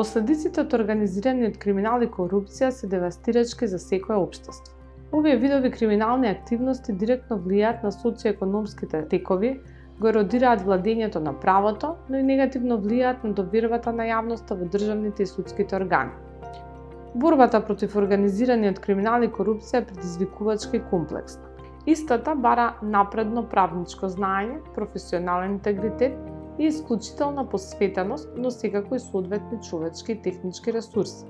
Последиците од организираниот криминал и корупција се девастирачки за секое општество. Овие видови криминални активности директно влијаат на социоекономските текови, го еродираат владењето на правото, но и негативно влијаат на довербата на јавноста во државните и судските органи. Борбата против организираниот криминал и корупција е предизвикувачка и комплексна. Истата бара напредно правничко знаење, професионален интегритет и исклучителна посветеност, но секако и соодветни човечки и технички ресурси.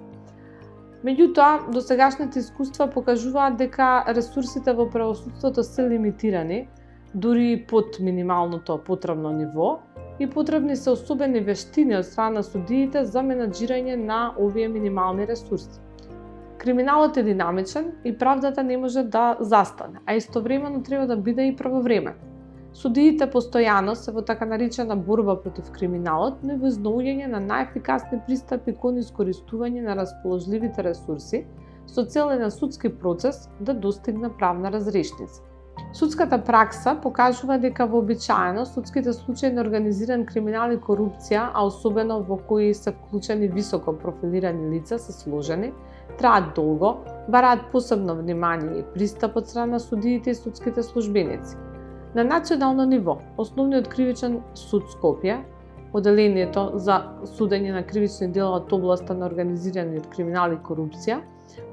Меѓутоа, досегашните искуства покажуваат дека ресурсите во правосудството се лимитирани, дури и под минималното потребно ниво, и потребни се особени вештини од страна на судиите за менаџирање на овие минимални ресурси. Криминалот е динамичен и правдата не може да застане, а истовремено треба да биде и правовремен. Судиите постојано се во така наречена борба против криминалот, но и во изнаоѓање на најефикасни пристапи кон искористување на расположливите ресурси со цел на судски процес да достигне правна разрешница. Судската пракса покажува дека вообичаено судските случаи на организиран криминал и корупција, а особено во кои се вклучени високо профилирани лица, се сложени, траат долго, бараат посебно внимание и пристап од страна на судиите и судските службеници. На национално ниво, Основниот кривичен суд Скопје, Оделението за судење на кривични дела од областа на организираниот криминал и корупција,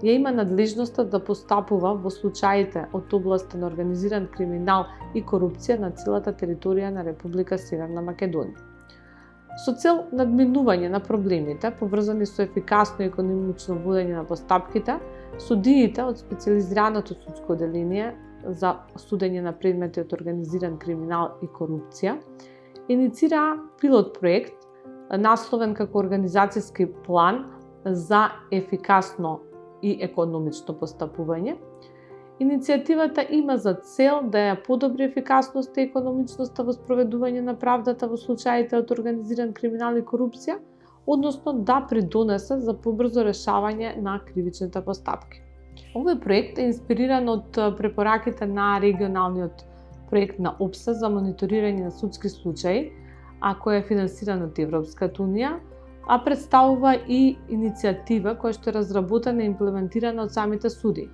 ја има надлежноста да постапува во случаите од областа на организиран криминал и корупција на целата територија на Република Северна Македонија. Со цел надминување на проблемите, поврзани со ефикасно и економично водење на постапките, судиите од специјализираното судско оделение за судење на предмети од организиран криминал и корупција иницира пилот проект насловен како Организацијски план за ефикасно и економично постапување. Иницијативата има за цел да ја подобри ефикасноста и економичноста во спроведување на правдата во случаите од организиран криминал и корупција, односно да придонесе за побрзо решавање на кривичните постапки. Овој проект е инспириран од препораките на регионалниот проект на ОПСЕ за мониторирање на судски случаи, а кој е финансиран од Европската унија, а представува и иницијатива која што е разработена и имплементирана од самите суди.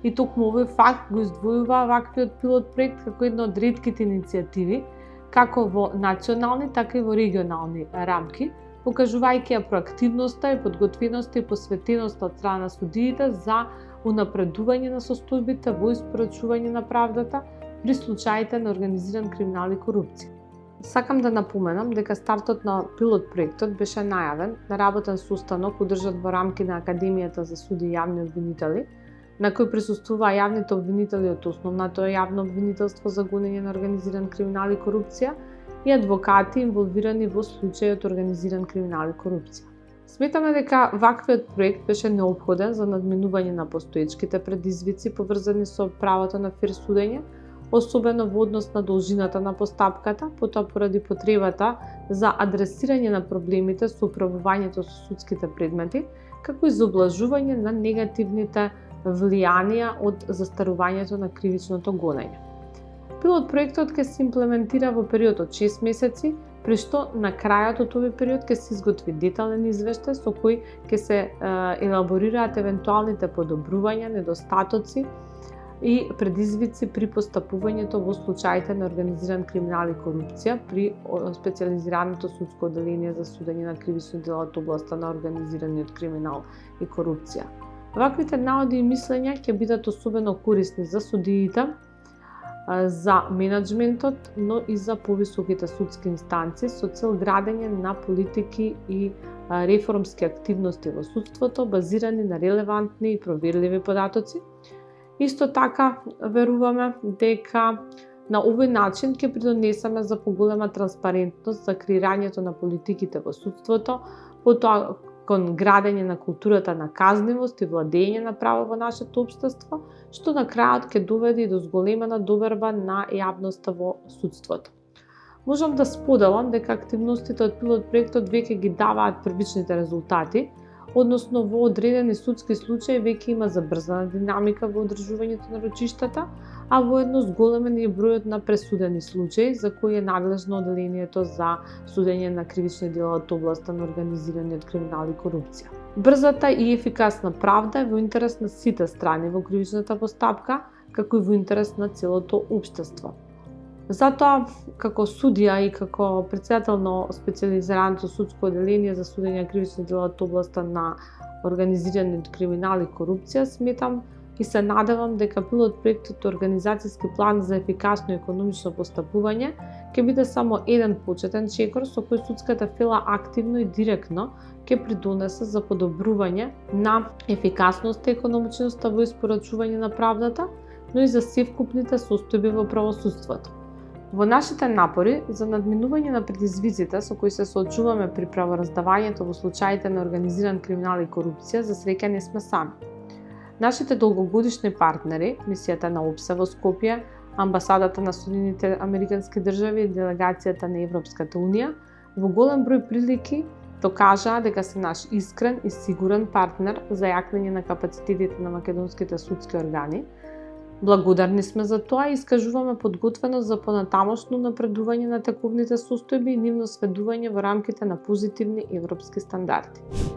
И токму овој факт го издвојува ваквиот пилот проект како една од ретките иницијативи, како во национални, така и во регионални рамки, покажувајќи ја проактивноста и подготвеноста и посветеноста од страна на судиите за унапредување на состојбите во испорачување на правдата при случаите на организиран криминал и корупција. Сакам да напоменам дека стартот на пилот проектот беше најавен на работен состанок одржан во рамки на Академијата за суди и јавни обвинители, на кој присуствуваа јавните обвинители од Основното јавно обвинителство за гонење на организиран криминал и корупција и адвокати инволвирани во случаи од организиран криминал и корупција. Сметаме дека ваквиот проект беше неопходен за надминување на постоечките предизвици поврзани со правото на фер судење, особено во однос на должината на постапката, потоа поради потребата за адресирање на проблемите со управувањето со судските предмети, како и за облажување на негативните влијанија од застарувањето на кривичното гонење. Пилот проектот ќе се имплементира во период од 6 месеци, при што на крајот од овој период ќе се изготви детален извештај со кој ќе се елаборираат евентуалните подобрувања, недостатоци и предизвици при постапувањето во случаите на организиран криминал и корупција при специјализираното судско оделение за судење на кривични дела од областа на организираниот криминал и корупција. Ваквите наоди и мислења ќе бидат особено корисни за судиите, за менаџментот, но и за повисоките судски инстанции со цел градење на политики и реформски активности во судството базирани на релевантни и проверливи податоци. Исто така веруваме дека на овој начин ќе придонесеме за поголема транспарентност за креирањето на политиките во судството, потоа кон градење на културата на казнивост и владење на право во нашето општество, што на крајот ќе доведе и до зголемена доверба на јавноста во судството. Можам да споделам дека активностите од пилот проектот веќе ги даваат првичните резултати, односно во одредени судски случаи веќе има забрзана динамика во одржувањето на рочиштата, а воедно зголемен е бројот на пресудени случаи за кои е надлежно оделението за судење на кривични дела од областа на организираниот криминал и корупција. Брзата и ефикасна правда е во интерес на сите страни во кривичната постапка, како и во интерес на целото општество. Затоа, како судија и како претседател на специјализираното судско оделение за судење на кривични дела од областа на организираниот криминал и корупција, сметам и се надевам дека пилот проектот Организацијски план за ефикасно и економично постапување ќе биде само еден почетен чекор со кој судската фела активно и директно ќе придонесе за подобрување на ефикасноста и економичноста во испорачување на правдата, но и за севкупните состојби во правосудството. Во нашите напори за надминување на предизвиците со кои се соочуваме при правораздавањето во случаите на организиран криминал и корупција, за среќа не сме сами. Нашите долгогодишни партнери, мисијата на ОПСЕ во Скопје, амбасадата на Соединените Американски држави и делегацијата на Европската унија, во голем број прилики докажаа дека се наш искрен и сигурен партнер за јакнење на капацитетите на македонските судски органи. Благодарни сме за тоа и искажуваме подготвеност за понатамошно напредување на тековните состојби и нивно сведување во рамките на позитивни европски стандарди.